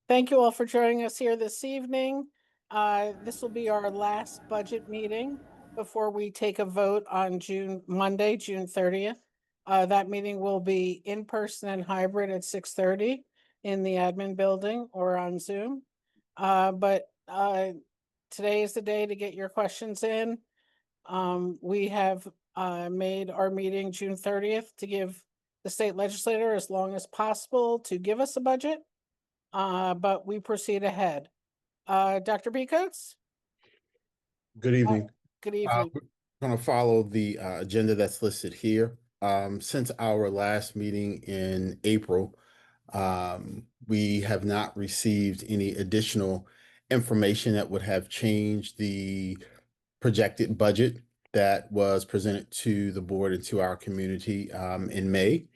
Thank you all for joining us here this evening. This will be our last budget meeting before we take a vote on Monday, June 30th. That meeting will be in person and hybrid at 6:30 in the admin building or on Zoom. But today is the day to get your questions in. We have made our meeting June 30th to give the state legislator as long as possible to give us a budget. But we proceed ahead. Dr. Becoats? Good Uh, evening. Good evening. We're going to follow the agenda that's listed here. Since our last meeting in April, we have not received any additional information that would have changed the projected budget that was presented to the board and to our community in May.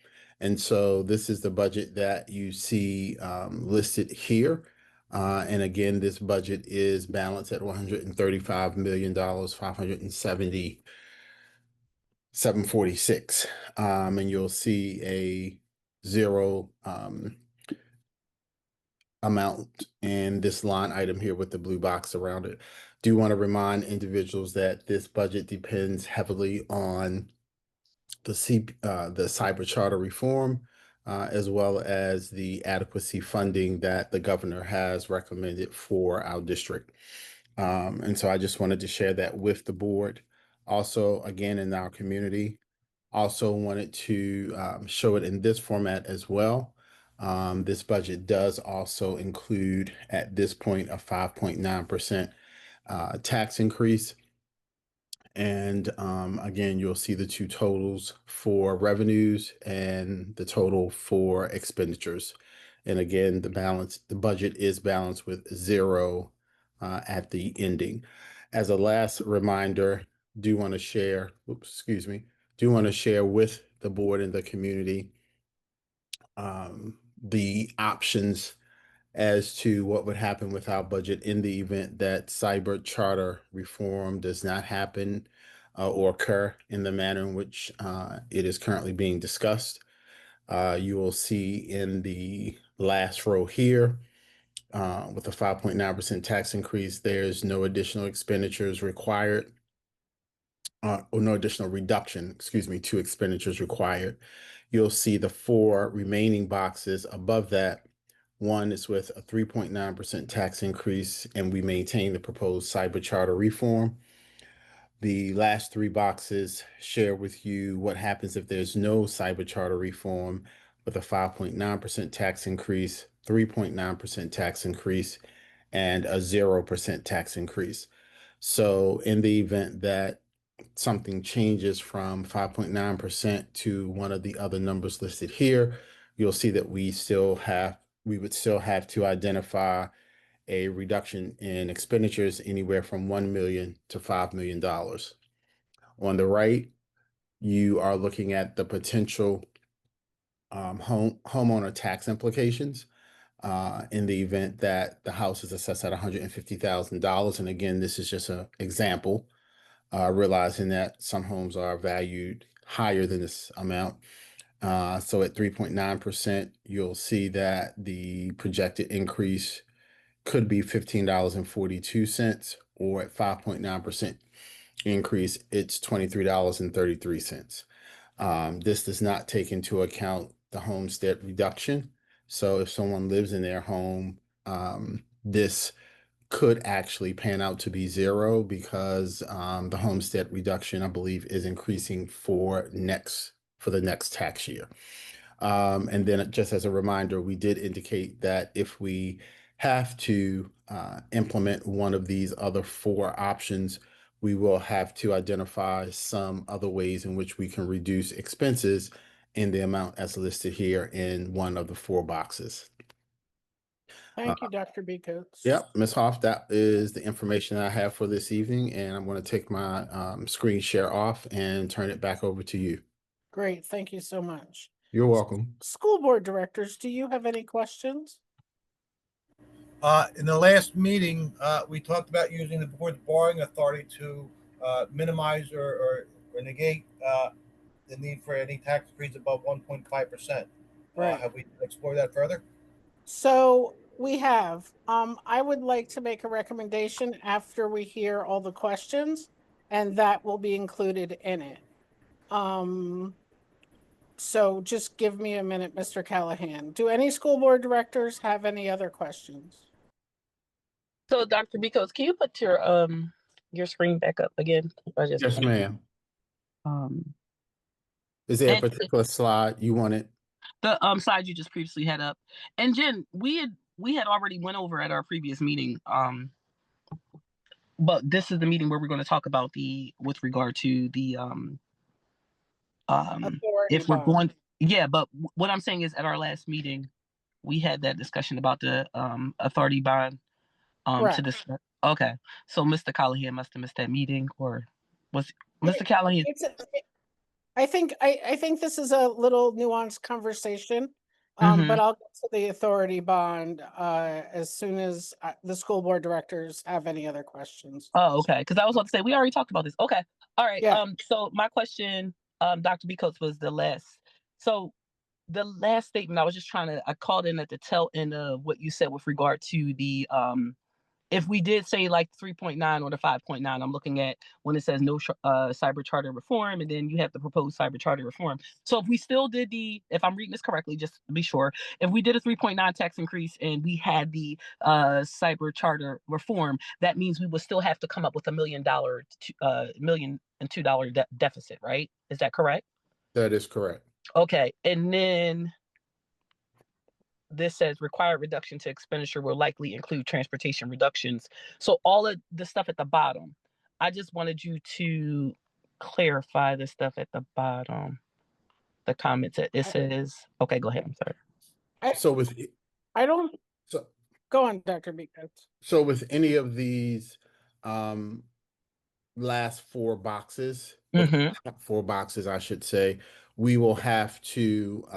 And so this is the budget that you see listed here. And again, this budget is balanced at $135 million, 570, 746. And you'll see a zero amount in this line item here with the blue box around it. Do want to remind individuals that this budget depends heavily on the cyber charter reform, as well as the adequacy funding that the governor has recommended for our district. And so I just wanted to share that with the board. Also, again, in our community, also wanted to show it in this format as well. This budget does also include, at this point, a 5.9% tax increase. And again, you'll see the two totals for revenues and the total for expenditures. And again, the budget is balanced with zero at the ending. As a last reminder, do want to share, do want to share with the board and the community the options as to what would happen with our budget in the event that cyber charter reform does not happen or occur in the manner in which it is currently being discussed. You will see in the last row here, with a 5.9% tax increase, there's no additional expenditures required, or no additional reduction, to expenditures required. You'll see the four remaining boxes above that. One is with a 3.9% tax increase, and we maintain the proposed cyber charter reform. The last three boxes share with you what happens if there's no cyber charter reform, with a 5.9% tax increase, 3.9% tax increase, and a 0% tax increase. So in the event that something changes from 5.9% to one of the other numbers listed here, you'll see that we would still have to identify a reduction in expenditures anywhere from $1 million to $5 million. On the right, you are looking at the potential homeowner tax implications in the event that the house is assessed at $150,000. And again, this is just an example, realizing that some homes are valued higher than this amount. So at 3.9%, you'll see that the projected increase could be $15.42, or at 5.9% increase, it's $23.33. This does not take into account the homestead reduction. So if someone lives in their home, this could actually pan out to be zero, because the homestead reduction, I believe, is increasing for the next tax year. And then just as a reminder, we did indicate that if we have to implement one of these other four options, we will have to identify some other ways in which we can reduce expenses in the amount as listed here in one of the four boxes. Thank you, Dr. Becoats. Yep, Ms. Hoff, that is the information I have for this evening, and I'm going to take my screen share off and turn it back over to you. Great, thank you so much. You're welcome. School board directors, do you have any questions? In the last meeting, we talked about using the board's borrowing authority to minimize or negate the need for any tax increase above 1.5%. Right. Have we explored that further? So we have. I would like to make a recommendation after we hear all the questions, and that will be included in it. So just give me a minute, Mr. Callahan. Do any school board directors have any other questions? So, Dr. Bicos, can you put your screen back up again? Yes, ma'am. Um, Is there a and particular slide you wanted? the slide you just previously had up, and Jen, we had already went over at our previous meeting. But this is the meeting where we're going to talk about with regard to the Authority if we're bond. going, yeah. But what I'm saying is, at our last meeting, we had that discussion about the authority bond. To Correct. this. Okay, so Mr. Callahan must have missed that meeting, or was Mr. Callahan? I think this is a little nuanced conversation, Mhm. but I'll get to the authority bond as soon as the school board directors have any other questions. Oh, okay. Because I was about to say we already talked about this. Okay, all right. Yeah. So my question, Dr. Bicos, was the last. So the last statement, I called in at the tail end of what you said with regard to the if we did say like 3.9 or the 5.9, I'm looking at when it says no cyber charter reform, and then you have the proposed cyber charter reform. So if we still did if I'm reading this correctly, just to be sure, if we did a 3.9 tax increase and we had the cyber charter reform, that means we would still have to come up with $1 million, $1,002 deficit, right? Is that correct? That is correct. Okay, and then this says required reduction to expenditure will likely include transportation reductions. So all of the stuff at the bottom, I just wanted you to clarify the stuff at the bottom. The comments it says, okay, go ahead. I'm sorry. I don't so go on, Dr. Bicos. So with any of these last four boxes, four boxes, I should say, we will have to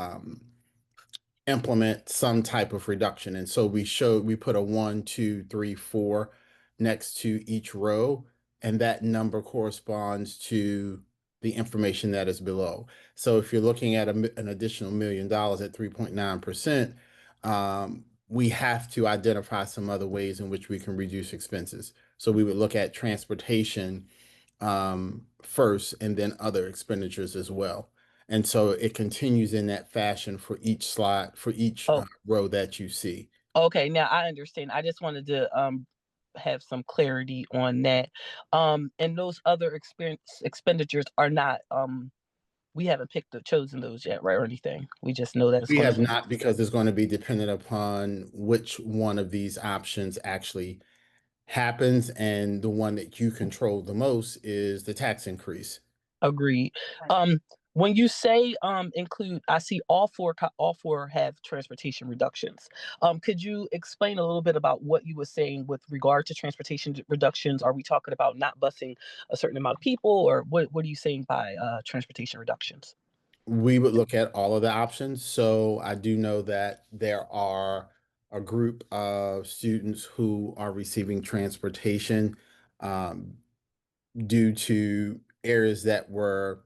implement some type of reduction. And so we put a 1, 2, 3, 4 next to each row, and that number corresponds to the information that is below. So if you're looking at an additional $1 million at 3.9%, we have to identify some other ways in which we can reduce expenses. So we would look at transportation first, and then other expenditures as well. And so it continues in that fashion for each slide, for each row that you see. Okay, now I understand. I just wanted to have some clarity on that. And those other expenditures are not we haven't chosen those yet, right? Or anything. We just know that we have not, because it's going to be dependent upon which one of these options actually happens, and the one that you control the most is the tax increase. Agreed. When you say include, I see all four have transportation reductions. Could you explain a little bit about what you were saying with regard to transportation reductions? Are we talking about not busing a certain amount of people, or what are you saying by transportation reductions? We would look at all of the options. So I do know that there are a group of students who are receiving transportation due to areas that were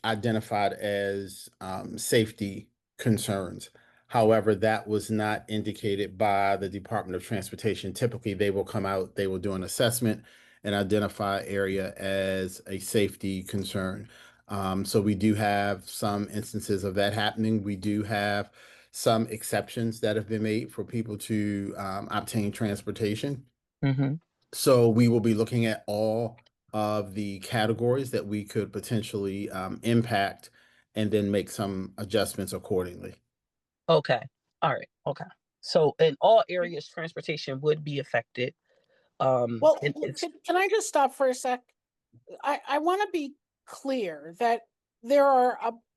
identified as safety concerns. However, that was not indicated by the Department of Transportation. Typically, they will come out, they will do an assessment and identify area as a safety concern. So we do have some instances of that happening. We do have some exceptions that have been made for people to obtain transportation. Mm-hmm. So we will be looking at all of the categories that we could potentially impact, and then make some adjustments accordingly. Okay. All right. Okay. So in all areas, transportation would be affected. Well, can I just stop for a sec? I want to be clear that there are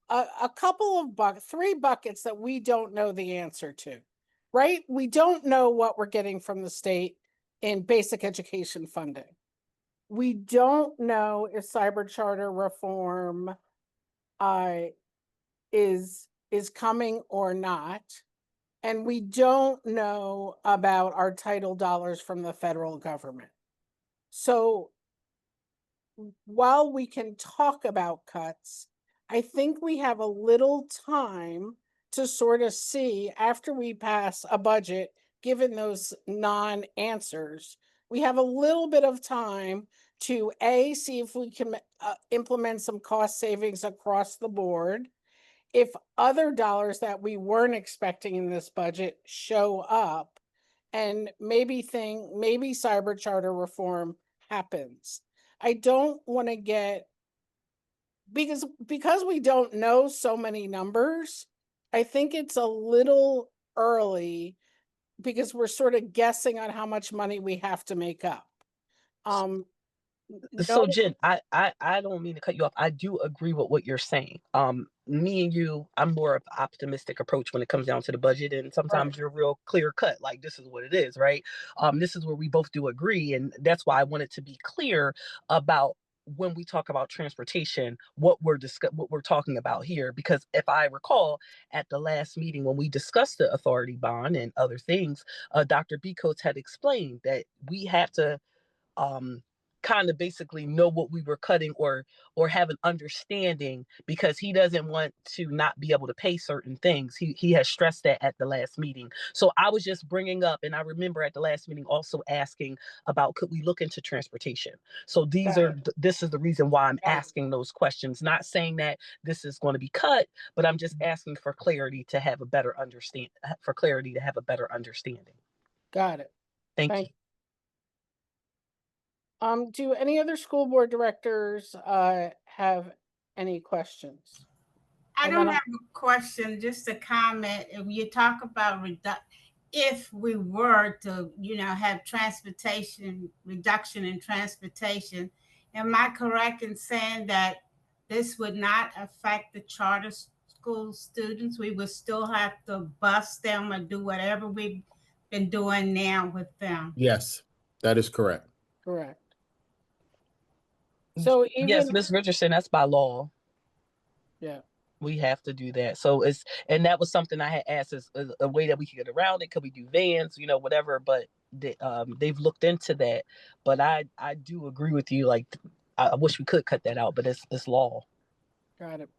a couple of three buckets that we don't know the answer to, right? We don't know what we're getting from the state in basic education funding. We don't know if cyber charter reform is coming or not. And we don't know about our title dollars from the federal government. So while we can talk about cuts, I think we have a little time to sort of see after we pass a budget, given those non-answers, we have a little bit of time to see if we can implement some cost savings across the board. If other dollars that we weren't expecting in this budget show up, and maybe cyber charter reform happens. I don't want to get, because we don't know so many numbers, I think it's a little early because we're sort of guessing on how much money we have to make up. So No, Jen, I don't mean to cut you off. I do agree with what you're saying. Me and you, I'm more of an optimistic approach when it comes down to the budget, and sometimes you're real clear cut, like this is what it is, right? This is where we both do agree, and that's why I wanted to be clear about when we talk about transportation, what we're talking about here. Because if I recall, at the last meeting when we discussed the authority bond and other things, Dr. B. Coates had explained that we have to kind of basically know what we were cutting or have an understanding, because he doesn't want to not be able to pay certain things. He has stressed that at the last meeting. So I was just bringing up, and I remember at the last meeting also asking about, could we look into transportation? So this is the reason why I'm asking those questions, not saying that this is going to be cut, but I'm just asking for clarity to have a better understanding. got it. Thank Thank you. Do any other school board directors have any questions? I And don't then have a question, just a comment. If you talk about if we were to, have reduction in transportation, am I correct in saying that this would not affect the charter school students? We would still have to bus them or do whatever we've been doing now with them. Yes, that is correct. correct. So Yes, even, Ms. Richardson, that's by law. yeah, We have to do that. So and that was something I had asked, as a way that we could get around it. Could we do vans, whatever, but they've looked into that. But I do agree with you. Like, I wish we could cut that out, but it's law. got it.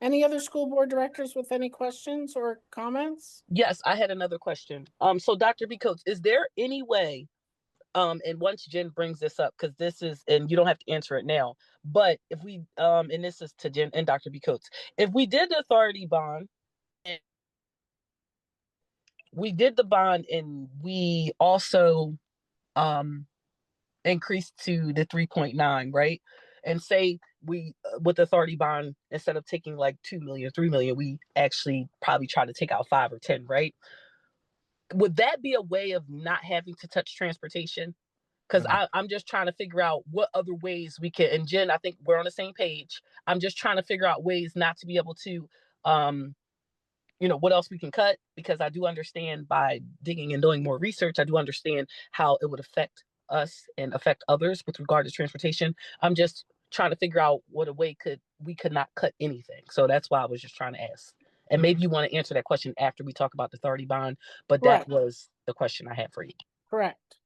Any other school board directors with any questions or comments? Yes, I had another question. So Dr. B. Coates, is there any way, and once Jen brings this up, because this is, and you don't have to answer it now, but if we, and this is to Jen and Dr. B. Coates, if we did the authority bond, and we did the bond, and we also increased to the 3.9, right? And say we, with the authority bond, instead of taking like 2 million, 3 million, we actually probably try to take out 5 or 10, right? Would that be a way of not having to touch transportation? Because I'm just trying to figure out what other ways we can, and Jen, I think we're on the same page. I'm just trying to figure out ways not to be able to, what else we can cut, because I do understand, by digging and doing more research, I do understand how it would affect us and affect others with regard to transportation. I'm just trying to figure out what a way we could not cut anything. So that's why I was just trying to ask. And maybe you want to answer that question after we talk about the authority bond, but that was the question I had for you. Correct.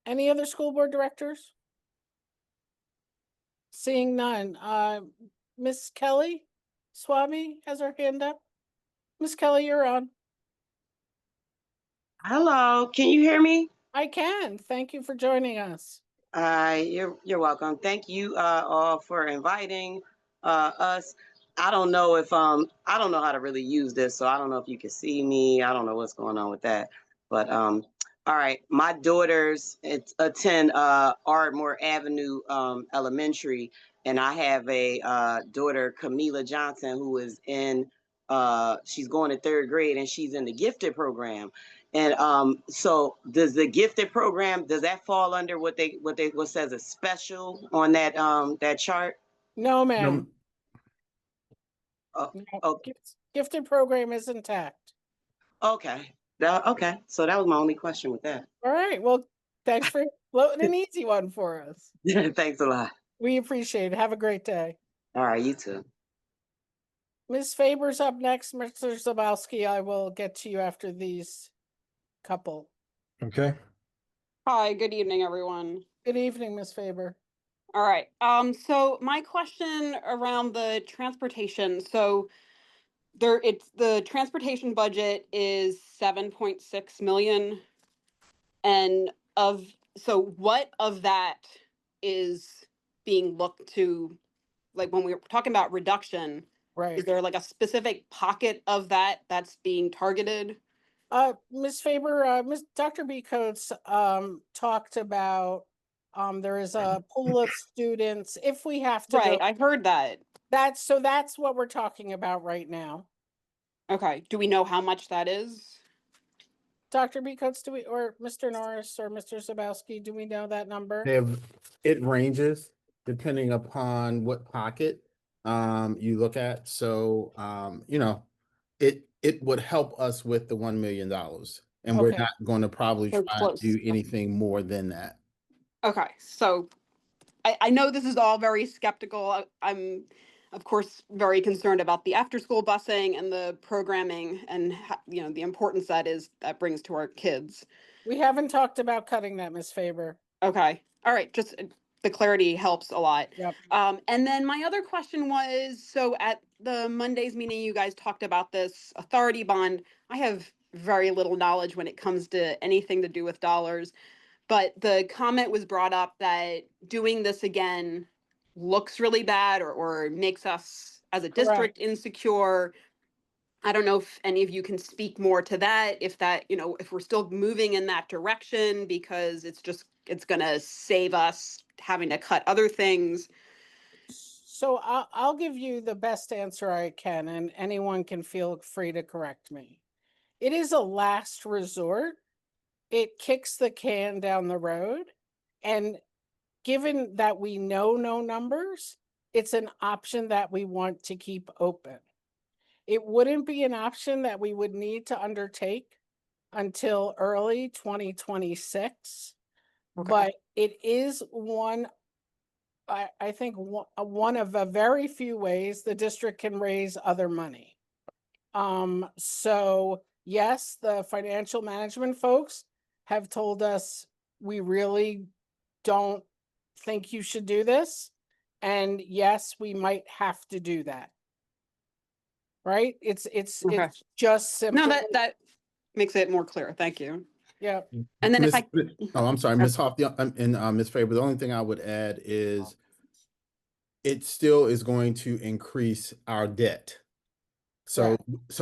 Any other school board directors? Seeing none. Miss Kelly Swami has her hand up. Miss Kelly, you're on. Hello, can you hear me? I can. Thank you for joining us. You're welcome. Thank you all for inviting us. I don't know how to really use this, so I don't know if you can see me. I don't know what's going on with that. But all right, my daughters attend Ardmore Avenue Elementary, and I have a daughter, Camila Johnson, who is she's going to 3rd grade, and she's in the gifted program. And so does the gifted program, does that fall under what says a special on that chart? No, ma'am. Oh, No. okay. Gifted program is intact. Okay. Okay. So that was my only question with that. All right. Well, thanks for floating an easy one for us. Thanks a lot. We appreciate it. Have a great day. All right, you too. Ms. Faber's up next. Mr. Zabowski, I will get to you after these couple. Okay. Hi, good evening, everyone. Good evening, Ms. Faber. All right. So my question around the transportation. So the transportation budget is 7.6 million. And what of that is being looked to, like when we were talking about reduction, Right. is there like a specific pocket of that that's being targeted? Ms. Faber, Dr. B. Coates, talked about, there is a pool of students, if we have to Right, go, I heard that. that's what we're talking about right now. Okay, do we know how much that is? Dr. B. Coates, do we, or Mr. Norris or Mr. Zabowski, do we know that number? It ranges depending upon what pocket you look at. So it would help us with the $1 million. And we're Okay. not going to probably So try to close. do anything more than that. Okay, so I know this is all very skeptical. I'm, of course, very concerned about the after-school busing and the programming and the importance that brings to our kids. We haven't talked about cutting that, Ms. Faber. Okay, all right, just the clarity helps a lot. Yep. And then my other question was, so at the Monday's meeting, you guys talked about this authority bond. I have very little knowledge when it comes to anything to do with dollars. But the comment was brought up that doing this again looks really bad or makes us as a district insecure. I don't know if any of you can speak more to that, if we're still moving in that direction, because it's going to save us having to cut other things. So I'll give you the best answer I can, and anyone can feel free to correct me. It is a last resort. It kicks the can down the road. And given that we know no numbers, it's an option that we want to keep open. It wouldn't be an option that we would need to undertake until early 2026. Okay. But it is one, I think, one of a very few ways the district can raise other money. So yes, the financial management folks have told us we really don't think you should do this. And yes, we might have to do that. Right? It's Okay. just simple. No, that makes it more clear. Thank you. Yeah. And then I'm sorry, Ms. Hoff, and Ms. Faber, the only thing I would add is it still is going to increase our debt. So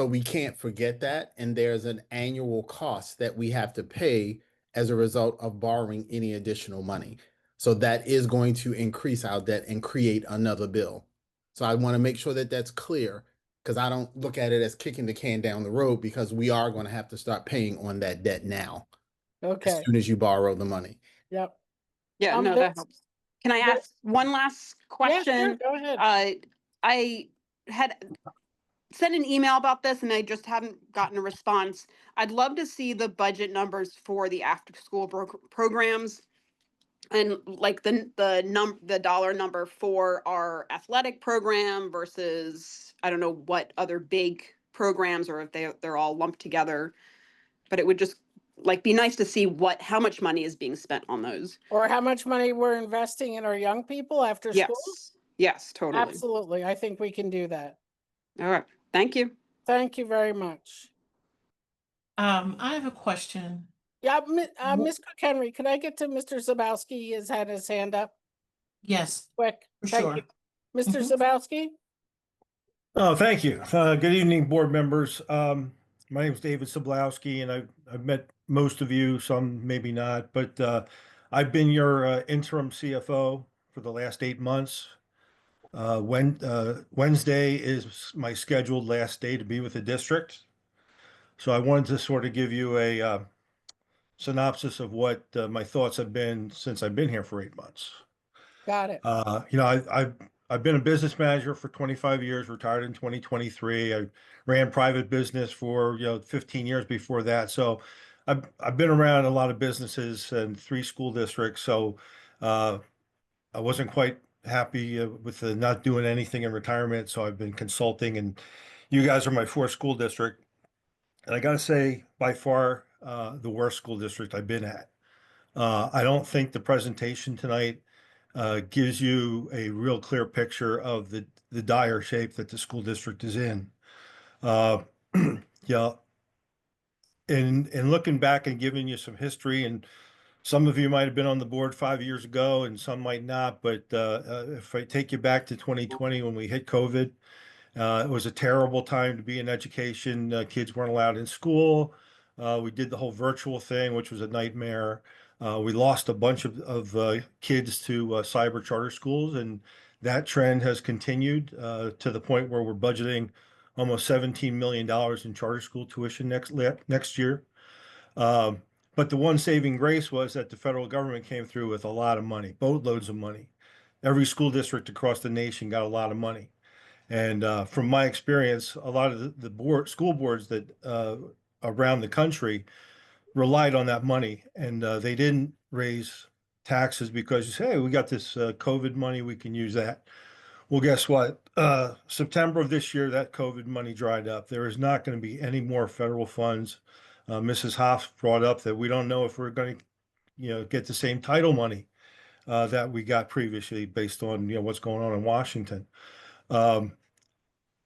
we can't forget that. And there's an annual cost that we have to pay as a result of borrowing any additional money. So that is going to increase our debt and create another bill. So I want to make sure that that's clear, because I don't look at it as kicking the can down the road, because we are going to have to start paying on that debt now. Okay. As soon as you borrow the money. Yep. Yeah, no, that helps. Can I ask one last question? Yeah, sure, go ahead. I had sent an email about this and I just haven't gotten a response. I'd love to see the budget numbers for the after-school programs and like the dollar number for our athletic program versus I don't know what other big programs, or if they're all lumped together. But it would just be nice to see how much money is being spent on those. Or how much money we're investing in our young people after school? Yes, totally. Absolutely. I think we can do that. All right. Thank you. Thank you very much. I have a question. Yeah, Ms. Cook-Henry, could I get to Mr. Zabowski? He has had his hand up. Yes, Quick. for Thank sure. you. Mr. Mhm. Zabowski? Oh, thank you. Good evening, board members. My name is David Soblowski, and I've met most of you, some maybe not, but I've been your interim CFO for the last 8 months. Wednesday is my scheduled last day to be with the district. So I wanted to sort of give you a synopsis of what my thoughts have been since I've been here for 8 months. Got it. I've been a business manager for 25 years, retired in 2023. I ran private business for 15 years before that. So I've been around a lot of businesses and 3 school districts. So I wasn't quite happy with the not doing anything in retirement. So I've been consulting, and you guys are my 4th school district. And I got to say, by far, the worst school district I've been at. I don't think the presentation tonight gives you a real clear picture of the dire shape that the school district is in. Uh, yeah, in looking back and giving you some history, and some of you might have been on the board 5 years ago, and some might not. But if I take you back to 2020 when we hit COVID, it was a terrible time to be in education. Kids weren't allowed in school. We did the whole virtual thing, which was a nightmare. We lost a bunch of kids to cyber charter schools, and that trend has continued to the point where we're budgeting almost $17 million in charter school tuition next year. Um, but the one saving grace was that the federal government came through with a lot of money, boatloads of money. Every school district across the nation got a lot of money. And from my experience, a lot of the school boards that around the country relied on that money, and they didn't raise taxes because you say, hey, we got this COVID money, we can use that. Well, guess what? September of this year, that COVID money dried up. There is not going to be any more federal funds. Mrs. Hoff brought up that we don't know if we're going to, get the same title money that we got previously based on, what's going on in Washington. And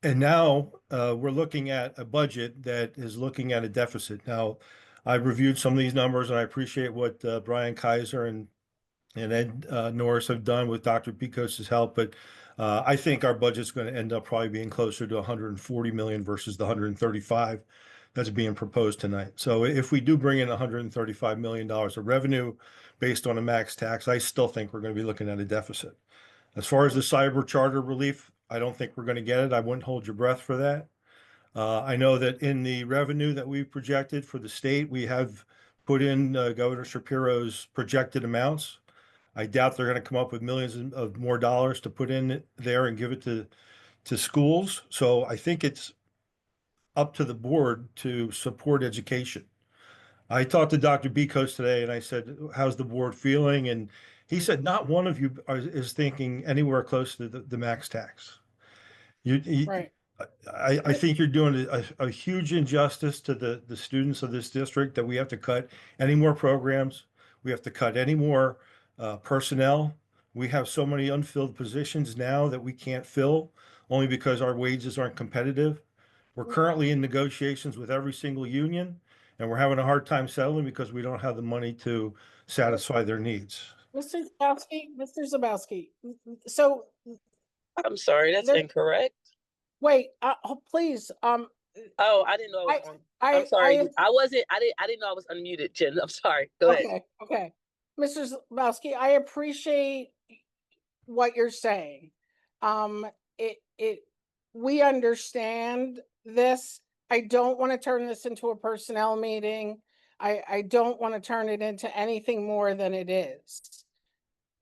now we're looking at a budget that is looking at a deficit. Now, I've reviewed some of these numbers, and I appreciate what Brian Kaiser and Ed Norris have done with Dr. Picos's help. But I think our budget's going to end up probably being closer to 140 million versus the 135 that's being proposed tonight. So if we do bring in $135 million of revenue based on a max tax, I still think we're going to be looking at a deficit. As far as the cyber charter relief, I don't think we're going to get it. I wouldn't hold your breath for that. I know that in the revenue that we've projected for the state, we have put in Governor Shapiro's projected amounts. I doubt they're going to come up with millions of more dollars to put in there and give it to schools. So I think it's up to the board to support education. I talked to Dr. Bicos today and I said, how's the board feeling? And he said, not one of you is thinking anywhere close to the max tax. Right. I think you're doing a huge injustice to the students of this district that we have to cut any more programs. We have to cut any more personnel. We have so many unfilled positions now that we can't fill only because our wages aren't competitive. We're currently in negotiations with every single union, and we're having a hard time settling because we don't have the money to satisfy their needs. Mr. Zabowski, so I'm sorry, that's There- incorrect. wait, please, Oh, I didn't know. I, I'm sorry. I didn't know I was unmuted, Jen. I'm sorry. Go ahead. Okay. Mr. Zabowski, I appreciate what you're saying. We understand this. I don't want to turn this into a personnel meeting. I don't want to turn it into anything more than it is.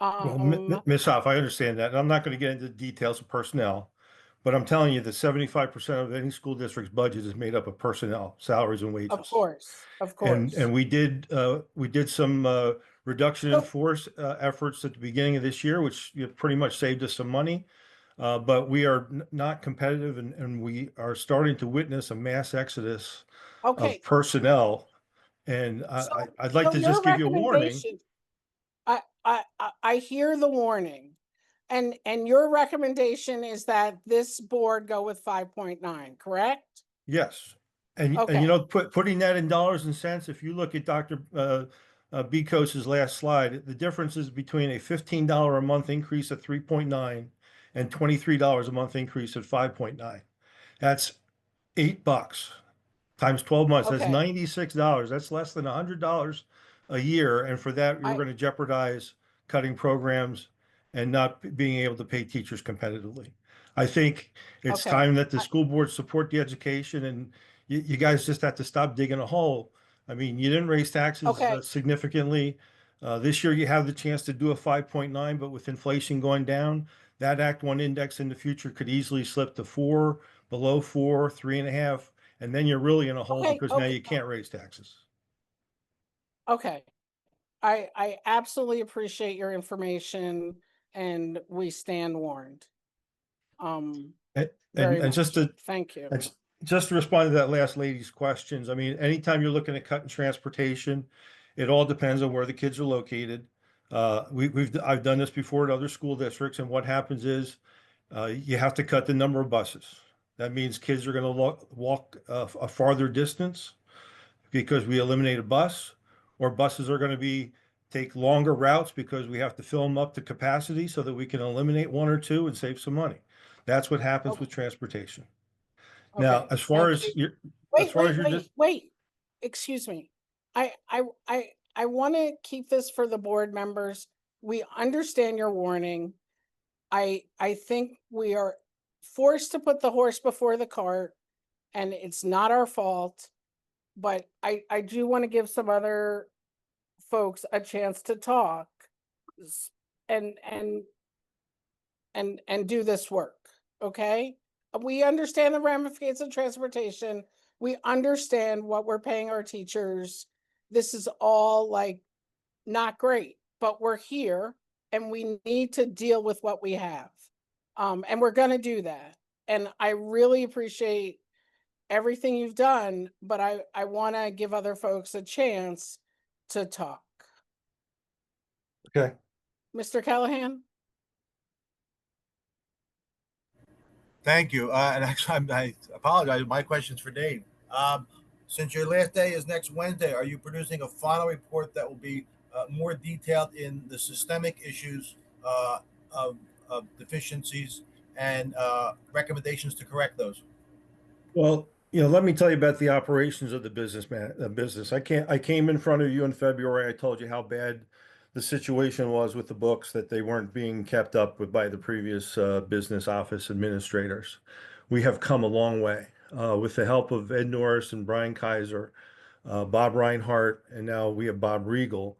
Well, Ms. Hoff, I understand that. And I'm not going to get into the details of personnel, but I'm telling you that 75% of any school district's budget is made up of personnel, salaries and wages. Of course. And we did some reduction in force efforts at the beginning of this year, which pretty much saved us some money. But we are not competitive, and we are starting to witness a mass exodus of personnel. And I'd like to just give you a warning. I hear the warning, and your recommendation is that this board go with 5.9, correct? Yes. And putting that in dollars and cents, if you look at Dr. Bicos's last slide, the difference is between a $15 a month increase at 3.9 and $23 a month increase at 5.9. That's $8 times 12 months. That's $96. That's less than $100 a year. And for that, you're going to jeopardize cutting programs and not being able to pay teachers competitively. I think it's time that the school board support the education, and you guys just have to stop digging a hole. I mean, you didn't raise taxes significantly. This year you have the chance to do a 5.9, but with inflation going down, that Act 1 index in the future could easily slip to 4, below 4, 3.5, and then you're really in a hole because now you can't raise taxes. Okay. I absolutely appreciate your information, and we stand warned. And just to thank you. Just to respond to that last lady's questions, I mean, anytime you're looking at cutting transportation, it all depends on where the kids are located. I've done this before at other school districts, and what happens is you have to cut the number of buses. That means kids are going to walk a farther distance because we eliminate a bus, or buses are going to take longer routes because we have to fill them up to capacity so that we can eliminate one or two and save some money. That's what happens Okay. with transportation. Okay, Now, as far thank as you. as far as your Wait, excuse me. I want to keep this for the board members. We understand your warning. I think we are forced to put the horse before the cart, and it's not our fault. But I do want to give some other folks a chance to talk s- and do this work, okay? We understand the ramifications of transportation. We understand what we're paying our teachers. This is all like not great, but we're here and we need to deal with what we have. And we're gonna do that. And I really appreciate everything you've done, but I wanna give other folks a chance to talk. okay. Mr. Callahan? Thank you. And actually, I apologize. My question's for Dave. Since your last day is next Wednesday, are you producing a final report that will be more detailed in the systemic issues of, of deficiencies and recommendations to correct those? Well, let me tell you about the operations of the business. I came in front of you in February. I told you how bad the situation was with the books, that they weren't being kept up with by the previous business office administrators. We have come a long way with the help of Ed Norris and Brian Kaiser, Bob Reinhardt, and now we have Bob Regal.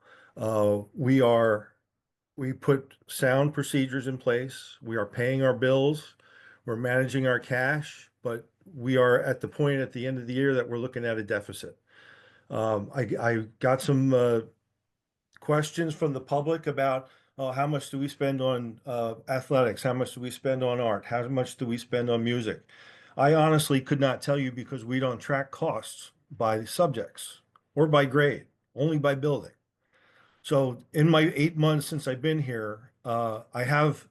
We put sound procedures in place. We are paying our bills. We're managing our cash, but we are at the point at the end of the year that we're looking at a deficit. I got some questions from the public about how much do we spend on athletics? How much do we spend on art? How much do we spend on music? I honestly could not tell you because we don't track costs by subjects or by grade, only by building. So in my 8 months since I've been here, uh, I have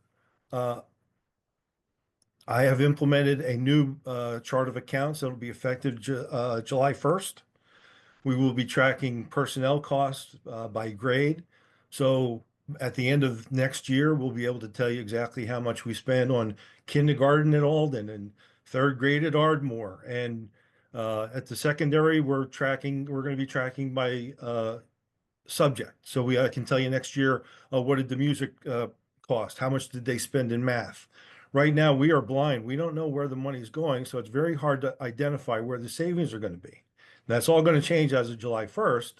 implemented a new chart of accounts that will be effective July 1st. We will be tracking personnel costs by grade. So at the end of next year, we'll be able to tell you exactly how much we spend on kindergarten at Alden and third grade at Ardmore. And at the secondary, we're going to be tracking by subject. So I can tell you next year, what did the music cost? How much did they spend in math? Right now, we are blind. We don't know where the money's going, so it's very hard to identify where the savings are going to be. That's all going to change as of July 1st.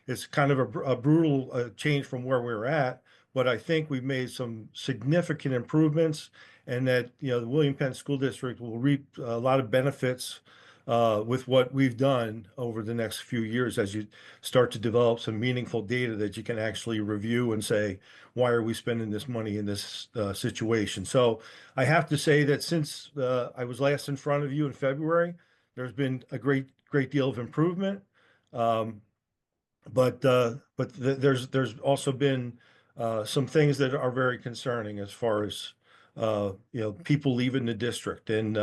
It's kind of a brutal change from where we're at, but I think we've made some significant improvements, and that the William Penn School District will reap a lot of benefits with what we've done over the next few years as you start to develop some meaningful data that you can actually review and say, why are we spending this money in this situation? So I have to say that since I was last in front of you in February, there's been a great deal of improvement. There's also been some things that are very concerning as far as people leaving the district, and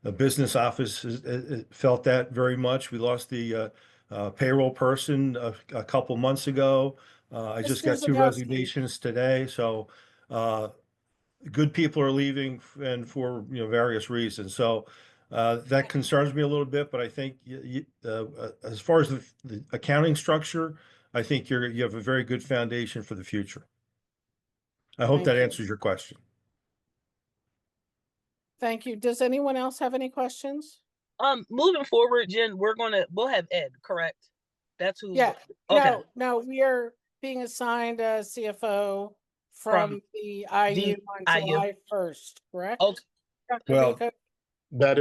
the business office felt that very much. We lost the payroll person a couple months ago. I just got Mr. 2 Zagowski. resignations today, so good people are leaving and for various reasons. So that concerns me a little bit, but I think as far as the accounting structure, I think you have a very good foundation for the future. I hope Thank that you. answers your question. Thank you. Does anyone else have any questions? Moving forward, Jen, we'll have Ed, correct? That's who. Yeah, Okay. no, we are being assigned a CFO From from the IU on IU. July 1st, correct? Okay. Dr. Well- Bacon? That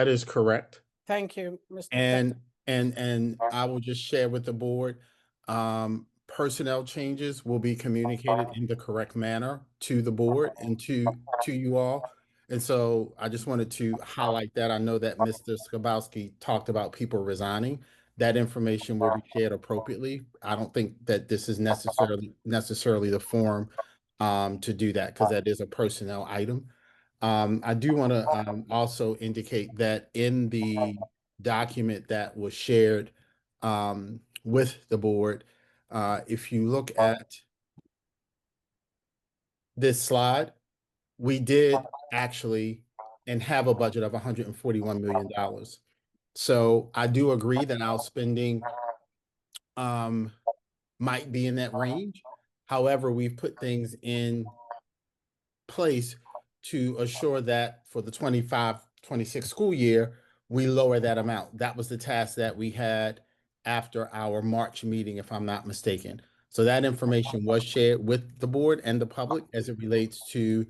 is correct. Thank you, Mr. And I will just share with the board, personnel changes will be communicated in the correct manner to the board and to you all. And so I just wanted to highlight that. I know that Mr. Skabowski talked about people resigning. That information will be shared appropriately. I don't think that this is necessarily the forum to do that, because that is a personnel item. I do want to also indicate that in the document that was shared with the board, if you look at this slide, we did actually and have a budget of $141 million. So I do agree that our spending might be in that range. However, we've put things in place to assure that for the 25-26 school year, we lower that amount. That was the task that we had after our March meeting, if I'm not mistaken. So that information was shared with the board and the public as it relates to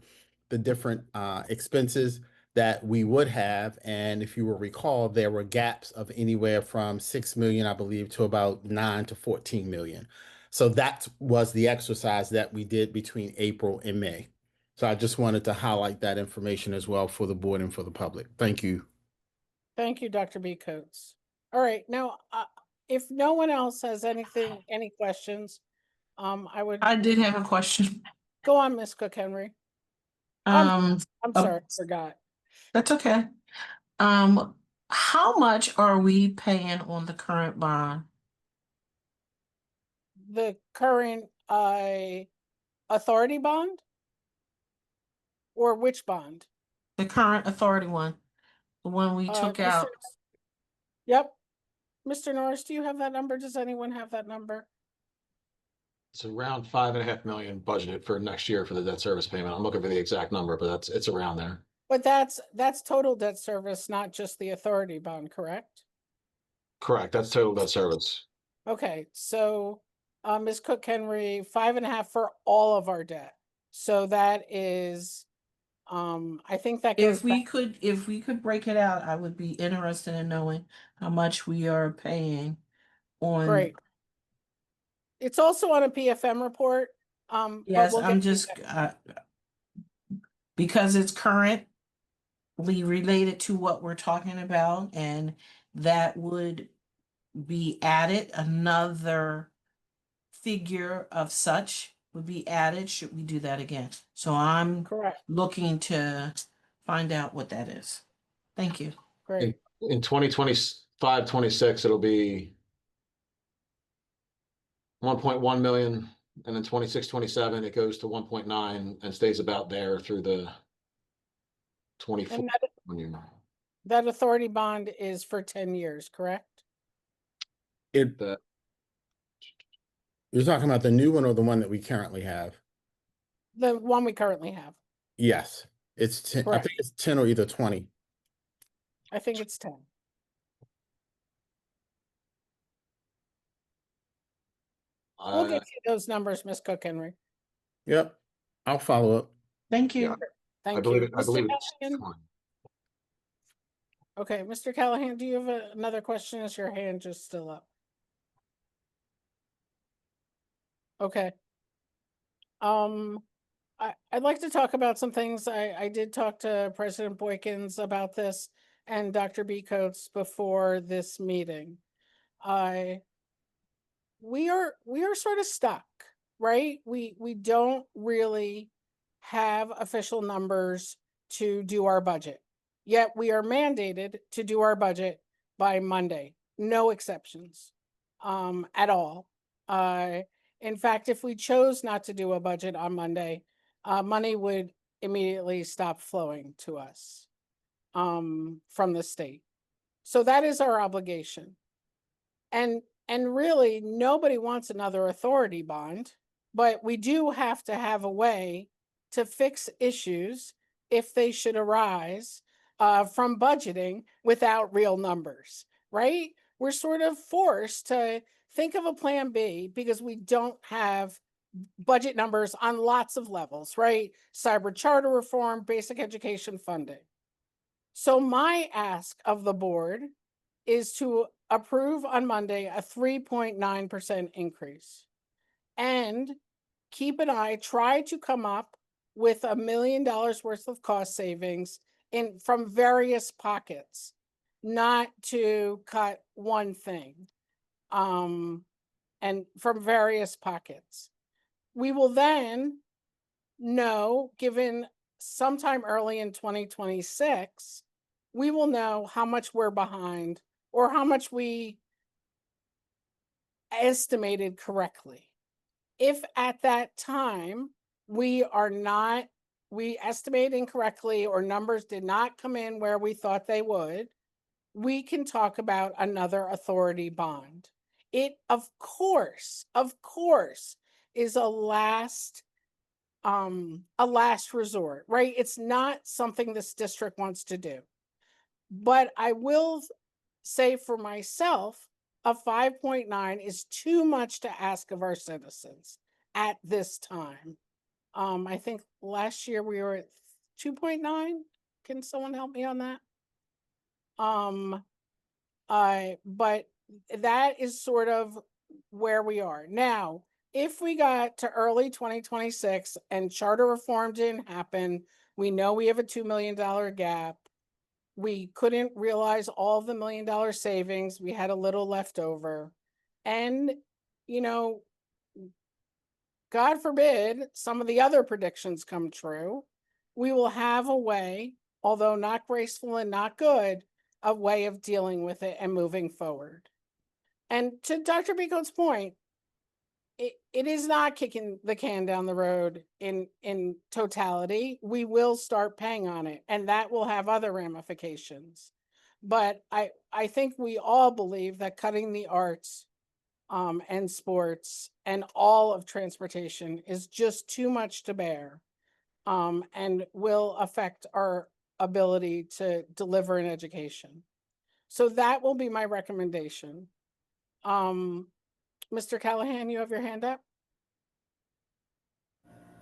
the different expenses that we would have. And if you will recall, there were gaps of anywhere from 6 million, I believe, to about 9 to 14 million. So that was the exercise that we did between April and May. So I just wanted to highlight that information as well for the board and for the public. Thank you. Thank you, Dr. B. Coates. All right, now, if no one else has anything, any questions, I would I did have a question. go on, Ms. Cook Henry. I'm Oh, sorry, I forgot. that's okay. How much are we paying on the current bond? The current authority bond? Or which bond? The current authority one, the one we took out. Yep. Mr. Norris, do you have that number? Does anyone have that number? It's around 5.5 million budgeted for next year for the debt service payment. I'm looking for the exact number, but it's around there. But that's total debt service, not just the authority bond, correct? Correct. That's total debt service. Okay, so Ms. Cook Henry, 5.5 for all of our debt. So that is, I think that goes If we could break it out, I would be interested in knowing how much we are paying on. Great. It's also on a PFM report. But Yes, we'll I'm get to just, that. because it's currently related to what we're talking about, and that would be added, another figure of such would be added, should we do that again? So I'm Correct, looking to find out what that is. Thank you. great. In 2025, 26, it'll be 1.1 million. And then 26, 27, it goes to 1.9 and stays about there through the 24. And that authority bond is for 10 years, correct? The- You're talking about the new one or the one that we currently have? The one we currently have. Yes, it's 10. I Correct. think it's 10 or either 20. I think it's 10. We'll get you those numbers, Ms. Cook Henry. Yep, I'll follow up. Thank you. Yeah. Thank I believe you. it. I believe Mr. it's Callahan? 20. Okay, Mr. Callahan, do you have another question? Is your hand just still up? Okay. I'd like to talk about some things. I did talk to President Boykins about this and Dr. B. Coates before this meeting. We are sort of stuck, right? We don't really have official numbers to do our budget. Yet we are mandated to do our budget by Monday, no exceptions at all. In fact, if we chose not to do a budget on Monday, money would immediately stop flowing to us from the state. So that is our obligation. And really, nobody wants another authority bond, but we do have to have a way to fix issues if they should arise from budgeting without real numbers, right? We're sort of forced to think of a plan B because we don't have budget numbers on lots of levels, right? Cyber charter reform, basic education funding. So my ask of the board is to approve on Monday a 3.9% increase and keep an eye, try to come up with $1 million worth of cost savings from various pockets, not to cut one thing, and from various pockets. We will then know, given sometime early in 2026, we will know how much we're behind or how much we estimated correctly. If at that time we are not, we estimate incorrectly or numbers did not come in where we thought they would, we can talk about another authority bond. It, of course, is a last resort, right? It's not something this district wants to do. But I will say for myself, a 5.9 is too much to ask of our citizens at this time. I think last year we were at 2.9. Can someone help me on that? But that is sort of where we are now. If we got to early 2026 and charter reform didn't happen, we know we have a $2 million gap. We couldn't realize all the $1 million savings. We had a little left over. And, you know, God forbid some of the other predictions come true. We will have a way, although not graceful and not good, a way of dealing with it and moving forward. And to Dr. Bico's point, it is not kicking the can down the road in totality. We will start paying on it, and that will have other ramifications. But I think we all believe that cutting the arts and sports and all of transportation is just too much to bear, and will affect our ability to deliver an education. So that will be my recommendation. Mr. Callahan, you have your hand up?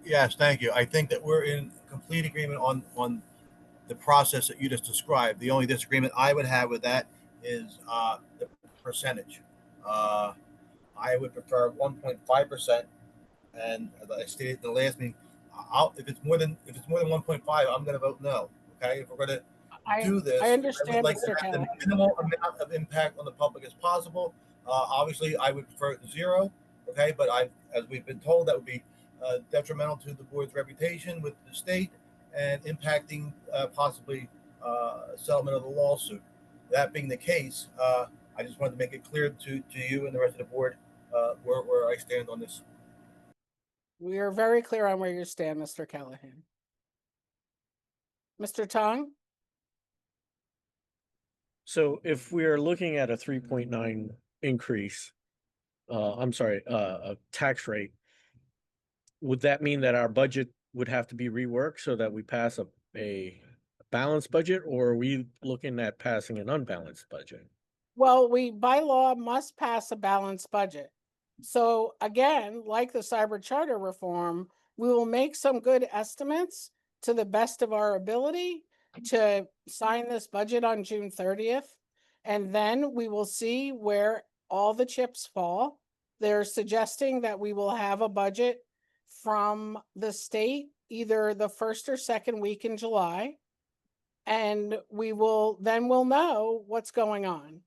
Yes, thank you. I think that we're in complete agreement on the process that you just described. The only disagreement I would have with that is the percentage. I would prefer 1.5%, and as I stated in the last meeting, if it's more than 1.5, I'm going to vote no. Okay, if we're going to do this, I I would understand, like to Mr. have the Callahan. minimal amount of impact on the public as possible. Obviously, I would prefer zero. Okay, but as we've been told, that would be detrimental to the board's reputation with the state and impacting possibly settlement of the lawsuit. That being the case, I just wanted to make it clear to you and the rest of the board where I stand on this. We are very clear on where you stand, Mr. Callahan. Mr. Tong? So if we are looking at a 3.9 increase, a tax rate, would that mean that our budget would have to be reworked so that we pass a balanced budget, or are we looking at passing an unbalanced budget? Well, we by law must pass a balanced budget. So again, like the cyber charter reform, we will make some good estimates to the best of our ability to sign this budget on June 30th. And then we will see where all the chips fall. They're suggesting that we will have a budget from the state either the first or second week in July. And we'll know what's going on.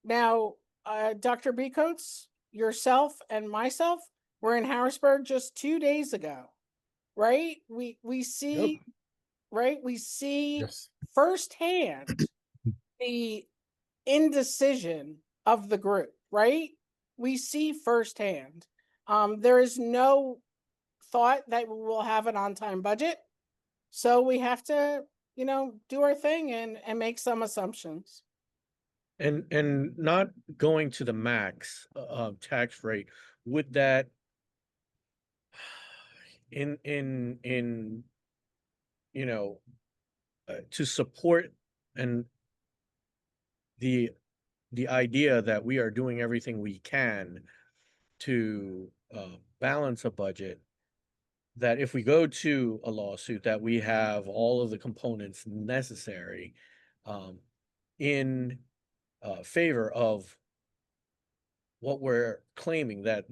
Now, Dr. Becoats, yourself and myself were in Harrisburg just 2 days ago, right? We see, Yep. right? We see Yes. firsthand the indecision of the group, right? We see firsthand. There is no thought that we will have an on-time budget. So we have to, do our thing and make some assumptions. And not going to the max tax rate, would that to support and the idea that we are doing everything we can to balance a budget, that if we go to a lawsuit, that we have all of the components necessary in favor of what we're claiming, that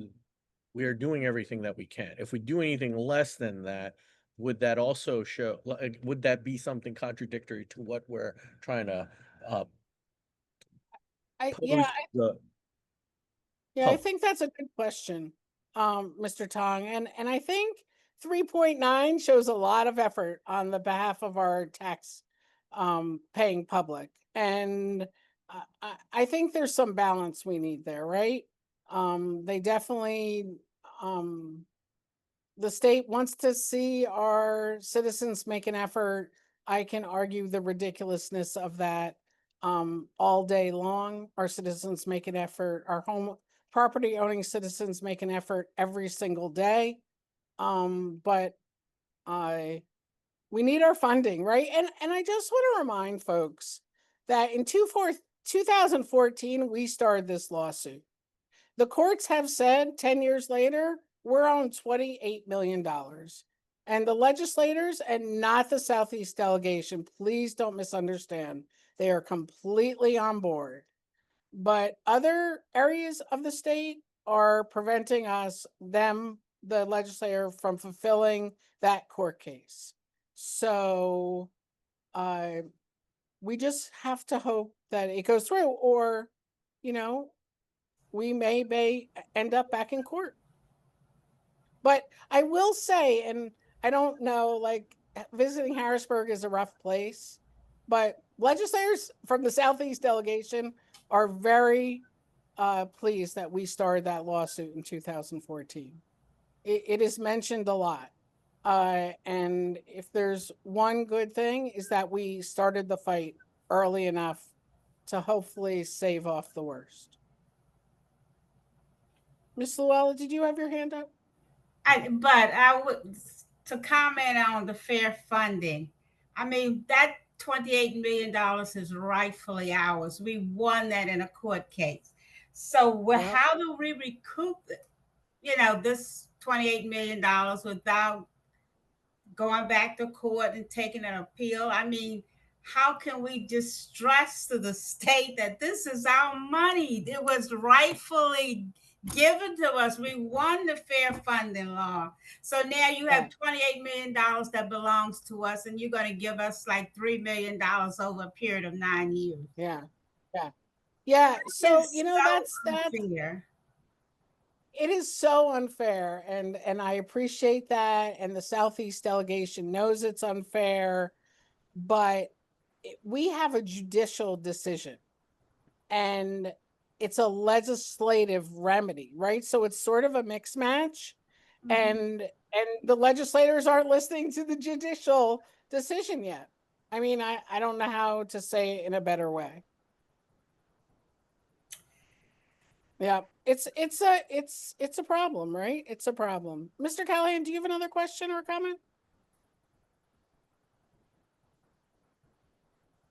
we are doing everything that we can. If we do anything less than that, would that also show, would that be something contradictory to what we're trying to I pose think that's a good question, Mr. Tong. And I think 3.9 shows a lot of effort on the behalf of our tax paying public. And I think there's some balance we need there, right? They definitely, the state wants to see our citizens make an effort. I can argue the ridiculousness of that all day long. Our citizens make an effort. Our home property owning citizens make an effort every single day. But we need our funding, right? And I just want to remind folks that in 2014, we started this lawsuit. The courts have said 10 years later, we're on $28 million. And the legislators and not the Southeast delegation, please don't misunderstand. They are completely on board. But other areas of the state are preventing us, the legislator, from fulfilling that court case. So we just have to hope that it goes through, or, we may end up back in court. But I will say, and I don't know, like, visiting Harrisburg is a rough place, but legislators from the Southeast delegation are very pleased that we started that lawsuit in 2014. It is mentioned a lot. And if there's one good thing, is that we started the fight early enough to hopefully save off the worst. Ms. Llewellyn, did you have your hand up? But I would, to comment on the fair funding. I mean, that $28 million is rightfully ours. We won that in a court case. So how do we recoup, this $28 million without going back to court and taking an appeal? I mean, how can we just stress to the state that this is our money? It was rightfully given to us. We won the fair funding law. So now you have $28 million that belongs to us, and you're going to give us like $3 million over a period of 9 years. Yeah. So, that's unfair. It is so unfair. And I appreciate that. And the Southeast delegation knows it's unfair, but we have a judicial decision, and it's a legislative remedy, right? So it's sort of a mixed match. And the legislators aren't listening to the judicial decision yet. I mean, I don't know how to say it in a better way. Yeah, it's a problem, right? It's a problem. Mr. Callahan, do you have another question or comment?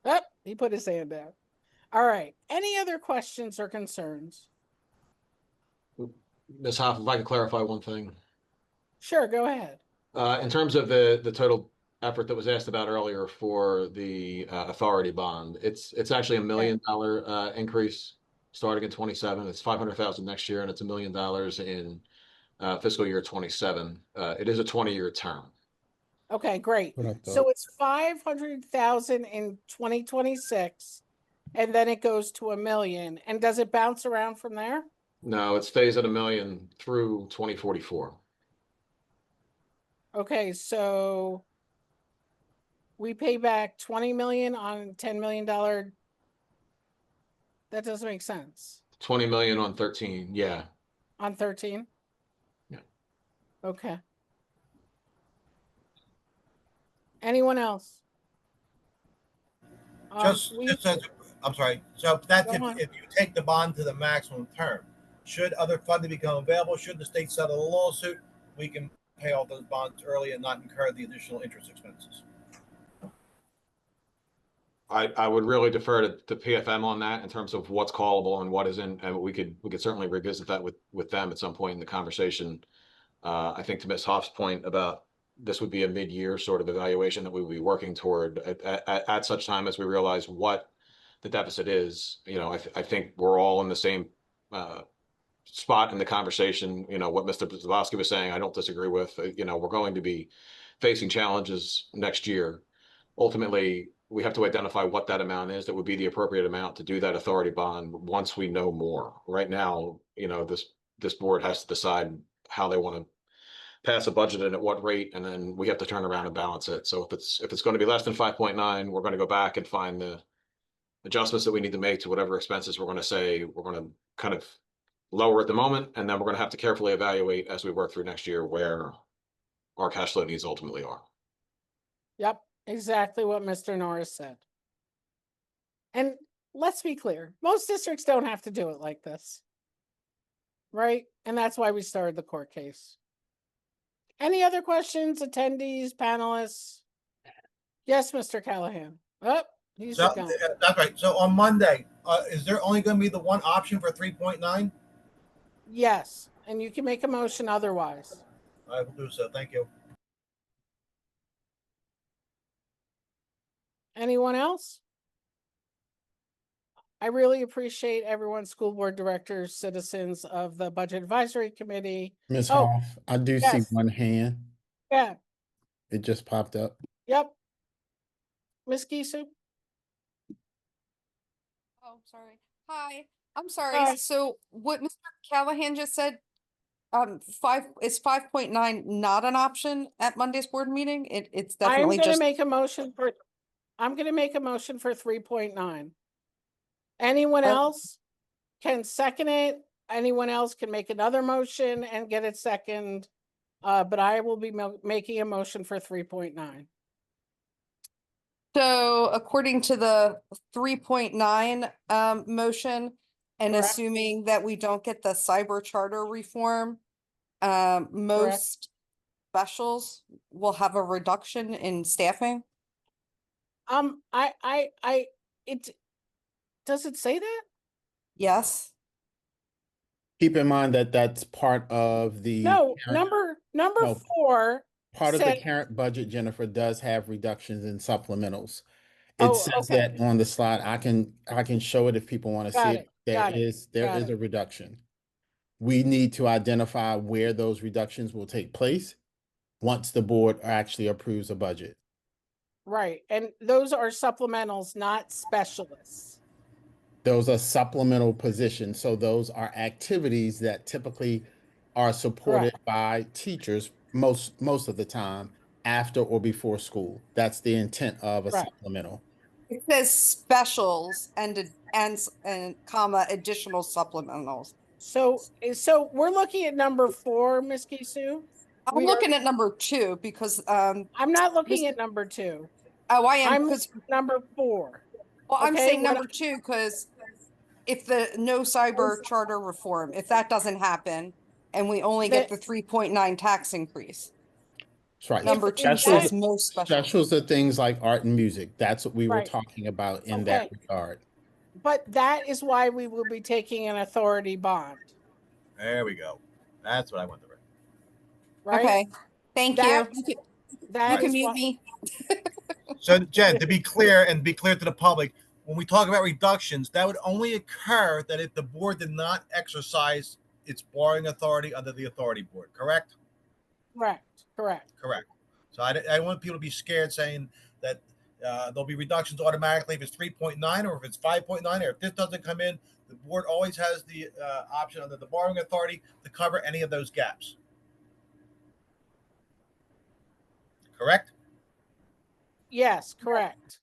Oh, he put his hand down. All right. Any other questions or concerns? Ms. Hoff, if I could clarify one thing. Sure, go ahead. In terms of the total effort that was asked about earlier for the authority bond, it's actually $1 million increase starting in 27. It's 500,000 next year, and it's $1 million in fiscal year 27. It is a 20-year term. Okay, great. So it's 500,000 in 2026, and then it goes to $1 million. And does it bounce around from there? No, it stays at $1 million through 2044. Okay, so we pay back 20 million on $10 million. That doesn't make sense. 20 million on 13, yeah. On 13? Yeah. Okay. Anyone else? I'm sorry. So that's if you take the bond to the maximum term. Should other funding become available, should the state settle the lawsuit, we can pay off those bonds early and not incur the additional interest expenses. I would really defer to PFM on that in terms of what's callable and what isn't, and we could certainly revisit that with them at some point in the conversation. I think to Ms. Hoff's point about this would be a mid-year sort of evaluation that we would be working toward at such time as we realize what the deficit is. I think we're all in the same spot in the conversation. What Mr. Zabowski was saying, I don't disagree with. We're going to be facing challenges next year. Ultimately, we have to identify what that amount is that would be the appropriate amount to do that authority bond once we know more. Right now, this board has to decide how they want pass a budget and at what rate, and then we have to turn around and balance it. So if it's going to be less than 5.9, we're going to go back and find the adjustments that we need to make to whatever expenses we're going to say we're going to kind of lower at the moment, and then we're going to have to carefully evaluate as we work through next year where our cash flow needs ultimately are. Yep, exactly what Mr. Norris said. And let's be clear, most districts don't have to do it like this. Right? And that's why we started the court case. Any other questions, attendees, panelists? Yes, Mr. Callahan. Oh, he's So, gone. that's right. So on Monday, is there only going to be the one option for 3.9? Yes, and you can make a motion otherwise. I will do so. Thank you. Anyone else? I really appreciate everyone, school board directors, citizens of the Budget Advisory Committee. Ms. Oh, Hoff, I do see yes. one hand. Yeah, It just popped up. yep. Ms. Gisu? Oh, sorry. Hi, I'm sorry. Hi. So what Mr. Callahan just said, is 5.9 not an option at Monday's board meeting? It's I'm definitely gonna just, make a motion for, I'm gonna make a motion for 3.9. Anyone Oh. else can second it. Anyone else can make another motion and get it second. But I will be making a motion for 3.9. so according to the 3.9 motion, and Correct. assuming that we don't get the cyber charter reform, most specials will have a reduction in staffing. It, does it say that? Yes. Keep in mind that that's part of the No, current- number No. 4. part of the said- current budget, Jennifer, does have reductions in supplementals. Oh, It says okay. that on the slide. I can show it if people want to see Got it. it, There got it, is got it. a reduction. We need to identify where those reductions will take place once the board actually approves a budget. Right, and those are supplementals, not specialists. Those are supplemental positions. So those are activities that typically are supported by teachers most of the time after or before school. That's the intent of a Correct. supplemental. It says specials and comma additional supplementals. So we're looking at number 4, Ms. Gisu. I'm We are- looking at number 2 because I'm not looking Mr. at number 2. oh, I am I'm because number 4. well, I'm okay, saying what number 2 because if the no cyber charter reform, if that doesn't happen, and we only get the 3.9 tax increase, That's right. number 2 that- says most special. Specials are things like art and music. That's what we were Right. talking about in that Okay. regard. But that is why we will be taking an authority bond, There we go. That's what I want to read. right? Okay, thank That- you. That You can is mute why- me. So Jen, to be clear to the public, when we talk about reductions, that would only occur that if the board did not exercise its borrowing authority under the authority board, correct? Correct. Correct. So I don't want people to be scared saying that there'll be reductions automatically if it's 3.9 or if it's 5.9, or if this doesn't come in, the board always has the option under the borrowing authority to cover any of those gaps. Correct? Yes, correct.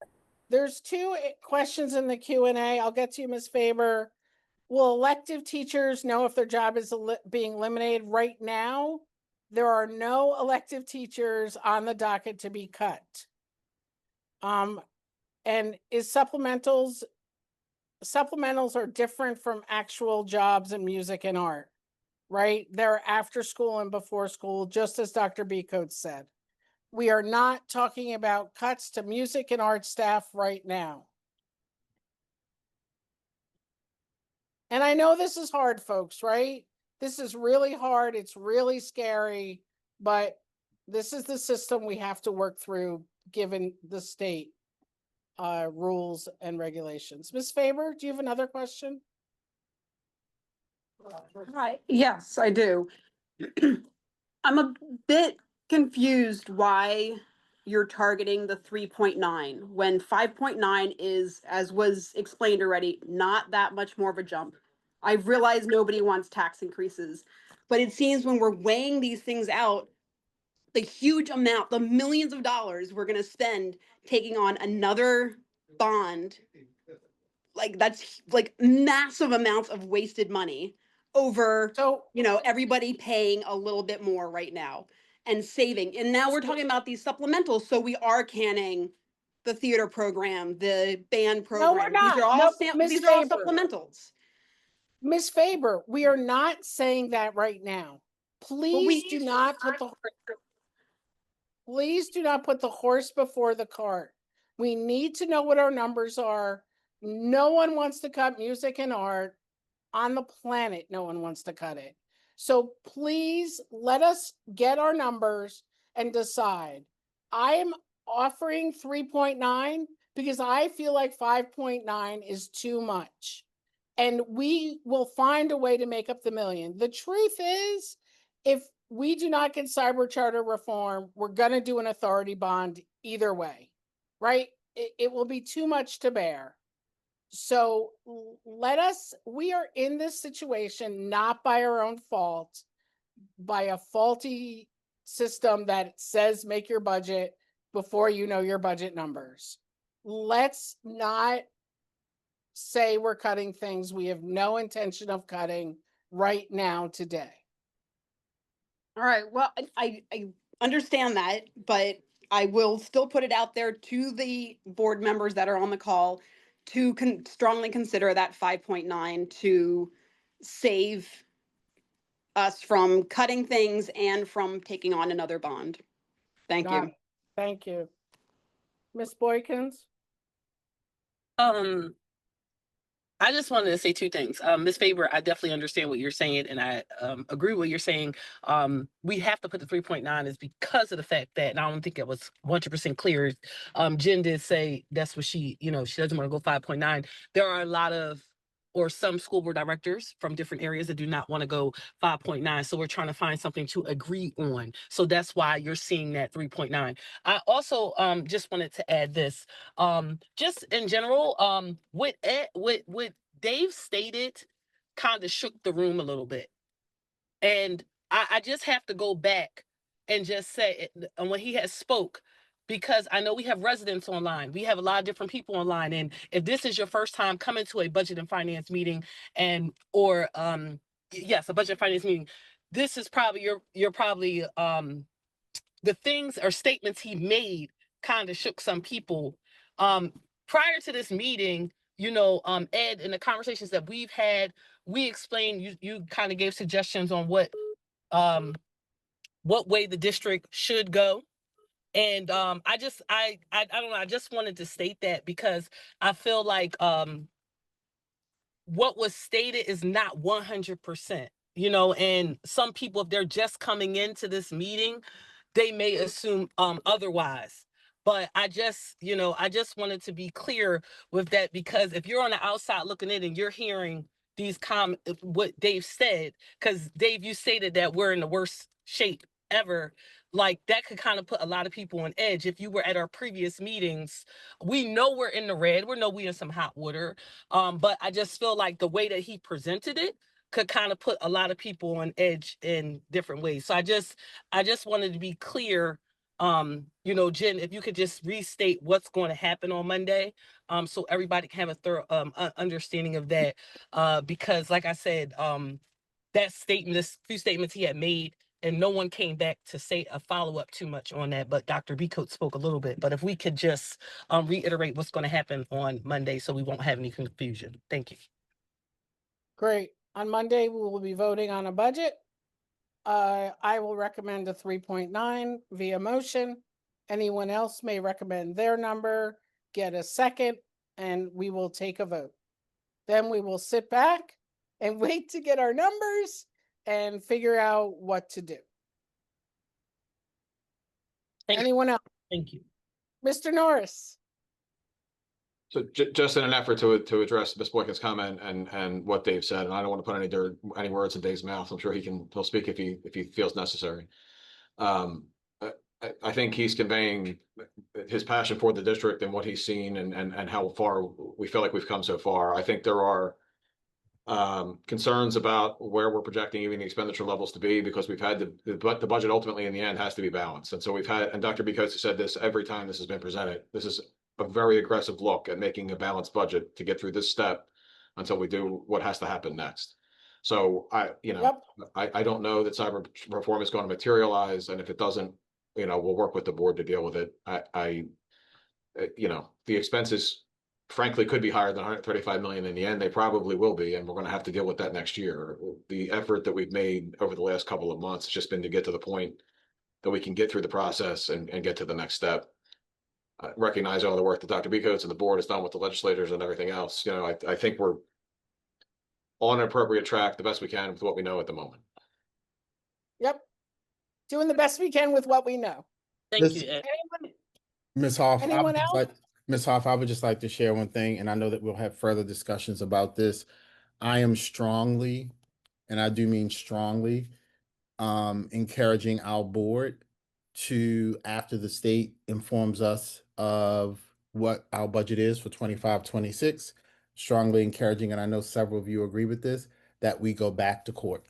There's 2 questions in the Q&A. I'll get to you, Ms. Faber. Will elective teachers know if their job is being eliminated? Right now, there are no elective teachers on the docket to be cut. And is supplementals are different from actual jobs in music and art, right? They're after school and before school, just as Dr. Becote said. We are not talking about cuts to music and art staff right now. And I know this is hard, folks, right? This is really hard. It's really scary, but this is the system we have to work through given the state rules and regulations. Ms. Faber, do you have another question? Hi, yes, I do. I'm a bit confused why you're targeting the 3.9 when 5.9 is, as was explained already, not that much more of a jump. I realize nobody wants tax increases, but it seems when we're weighing these things out, the huge amount, the millions of dollars we're gonna spend taking on another bond, like that's like massive amounts of wasted money over, So, everybody paying a little bit more right now and saving. And now we're talking about these supplementals. So we are canning the theater program, the band no, we're program. These not. are all Nope, Ms. these are all Faber. supplementals. Ms. Faber, we are not saying that right now. Please do not put the horse before the cart. We need to know what our numbers are. No one wants to cut music and art on the planet. No one wants to cut it. So please let us get our numbers and decide. I am offering 3.9 because I feel like 5.9 is too much. And we will find a way to make up the million. The truth is, if we do not get cyber charter reform, we're going to do an authority bond either way, right? It will be too much to bear. So we are in this situation not by our own fault, by a faulty system that says make your budget before you know your budget numbers. Let's not say we're cutting things we have no intention of cutting right now today. All right. Well, I understand that, but I will still put it out there to the board members that are on the call to strongly consider that 5.9 to save us from cutting things and from taking on another bond. Thank Got you. it. Thank you. Ms. Boykins? I just wanted to say two things. Ms. Faber, I definitely understand what you're saying, and I agree with what you're saying. We have to put the 3.9 is because of the fact that, and I don't think it was 100% clear. Jen did say that's what she doesn't want to go 5.9. There are a lot of, or some school board directors from different areas that do not want to go 5.9. So we're trying to find something to agree on. So that's why you're seeing that 3.9. I also just wanted to add this. Just in general, what Dave stated kind of shook the room a little bit. And I just have to go back and just say and when he has spoke, because I know we have residents online. We have a lot of different people online. And if this is your first time coming to a budget and finance meeting or yes, a budget and finance meeting, this is probably you're probably the things or statements he made kind of shook some people. Prior to this meeting, Ed, in the conversations that we've had, we explained, you kind of gave suggestions on what way the district should go. And I don't know, I just wanted to state that because I feel like what was stated is not 100%, and some people, if they're just coming into this meeting, they may assume otherwise. But I just wanted to be clear with that, because if you're on the outside looking in and you're hearing these what Dave said, because Dave, you stated that we're in the worst shape ever, like that could kind of put a lot of people on edge. If you were at our previous meetings, we know we're in the red, we're in some hot water. But I just feel like the way that he presented it could kind of put a lot of people on edge in different ways. So I just wanted to be clear. Jen, if you could just restate what's going to happen on Monday, so everybody can have a thorough understanding of that. Because like I said, this few statements he had made, and no one came back to say a follow-up too much on that, but Dr. Becote spoke a little bit. But if we could just reiterate what's going to happen on Monday so we won't have any confusion. Thank you. Great. On Monday, we will be voting on a budget. I will recommend a 3.9 via motion. Anyone else may recommend their number, get a second, and we will take a vote. Then we will sit back and wait to get our numbers and figure out what to do. Anyone else? Thank you. Mr. Norris. So just in an effort to address Ms. Boykin's comment and what Dave said, and I don't want to put any words in Dave's mouth. I'm sure he'll speak if he feels necessary. I think he's conveying his passion for the district and what he's seen and how far we feel like we've come so far. I think there are concerns about where we're projecting even the expenditure levels to be, because we've had the budget ultimately in the end has to be balanced. And so we've had, and Dr. Bikosi said this every time this has been presented, this is a very aggressive look at making a balanced budget to get through this step until we do what has to happen next. So Yep. I don't know that cyber reform is going to materialize. And if it doesn't, we'll work with the board to deal with it. The expenses frankly could be higher than 135 million in the end. They probably will be, and we're going to have to deal with that next year. The effort that we've made over the last couple of months has just been to get to the point that we can get through the process and get to the next step. Recognize all the work that Dr. Bikosi and the board has done with the legislators and everything else. I think we're on an appropriate track the best we can with what we know at the moment. Yep. Doing the best we can with what we know. Thank This- you, Ed. Ms. Hoff, Anyone else? Ms. Hoff, I would just like to share one thing, and I know that we'll have further discussions about this. I am strongly, and I do mean strongly, encouraging our board to, after the state informs us of what our budget is for 25-26, strongly encouraging, and I know several of you agree with this, that we go back to court.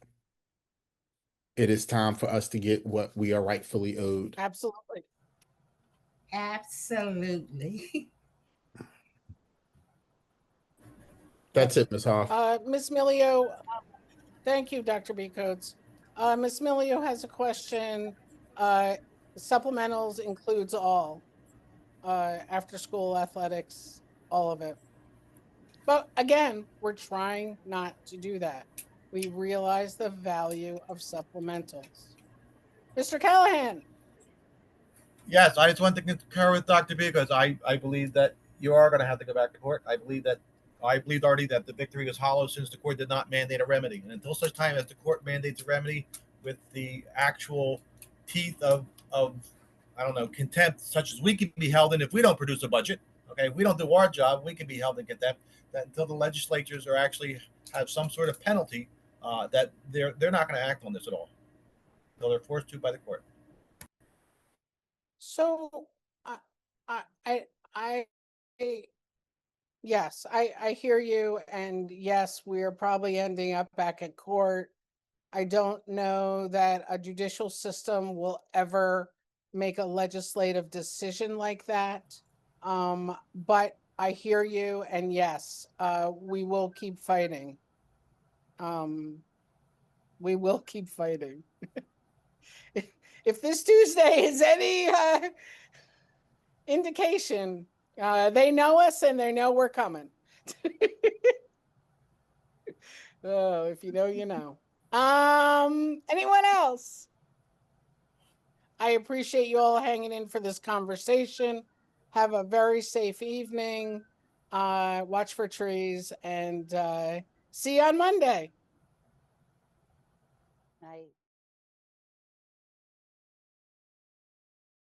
It is time for us to get what we are rightfully owed. Absolutely. Absolutely. That's it, Ms. Hoff. Ms. Milio, thank you, Dr. B. Coates. Ms. Milio has a question. Supplementals includes all, after-school athletics, all of it. But again, we're trying not to do that. We realize the value of supplementals. Mr. Callahan. Yes, I just want to concur with Dr. B because I believe that you are going to have to go back to court. I believed already that the victory was hollow since the court did not mandate a remedy. And until such time as the court mandates a remedy with the actual teeth of I don't know, contempt, such as we can be held in if we don't produce a budget. Okay, if we don't do our job, we can be held in contempt. That until the legislatures are actually have some sort of penalty, that they're not going to act on this at all. Until they're forced to by the court. So, yes, I hear you, and yes, we're probably ending up back at court. I don't know that a judicial system will ever make a legislative decision like that. But I hear you, and yes, we will keep fighting. We will keep fighting. If this Tuesday is any indication, they know us and they know we're coming. Oh, if you know, you know. Anyone else? I appreciate you all hanging in for this conversation. Have a very safe evening. Watch for trees, and see you on Monday. Night.